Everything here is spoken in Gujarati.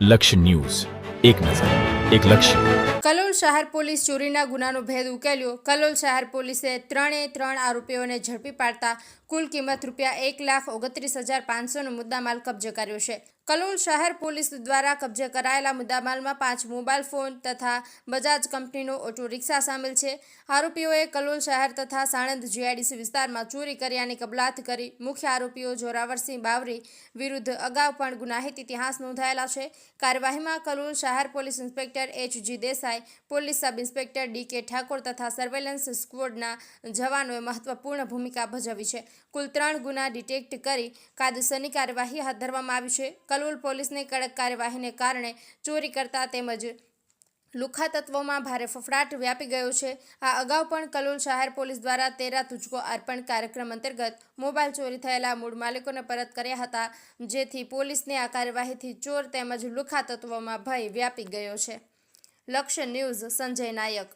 લક્ષ્ય ન્યૂઝ, એક નજર, એક લક્ષ્ય. કલોલ શહેર પોલીસ ચોરીના ગુનાનો ભેદ ઉકેલ્યો. કલોલ શહેર પોલીસે 3 આરોપીઓને ઝડપી પાડતા કુલ કિંમત ₹1,29,500નો મુદ્દામાલ કબજે કર્યો છે. કલોલ શહેર પોલીસ દ્વારા કબજે કરાયેલા મુદ્દામાલમાં 5 મોબાઈલ ફોન તથા બજાજ કંપનીનો ઓટો રિક્ષા સામેલ છે. આરોપીઓએ કલોલ શહેર તથા સાણંદ જીઆઈડીસી વિસ્તારમાં ચોરી કર્યાની કબૂલાત કરી. મુખ્ય આરોપીઓ જોરાવરસિંહ બાવરી વિરુદ્ધ અગાઉ પણ ગુનાહિત ઇતિહાસ નોંધાયેલા છે. કાર્યવાહીમાં કલોલ શહેર police inspector H.G. Desai, police sub inspector D.K. Thakor તથા સર્વેલન્સ સ્ક્વોડના જવાનોએ મહત્વપૂર્ણ ભૂમિકા ભજવી છે. કુલ 3 ગુના ડિટેક્ટ કરી કાયદેસરની કાર્યવાહી હાથ ધરવામાં આવી છે. કલોલ પોલીસની કડક કાર્યવાહીને કારણે ચોરી કરતા તેમજ લુખ્ખા તત્વોમાં ભારે ફફડાટ વ્યાપી ગયો છે. આ અગાઉ પણ કલોલ શહેર પોલીસ દ્વારા તેરા તુજકો અર્પણ કાર્યક્રમ અંતર્ગત મોબાઈલ ચોરી થયેલા મૂળ માલિકોને પરત કર્યા હતા, જેથી પોલીસની આ કાર્યવાહીથી ચોર તેમજ લુખ્ખા તત્વોમાં ભય વ્યાપી ગયો છે. લક્ષ્ય ન્યૂઝ, સંજય નાયક.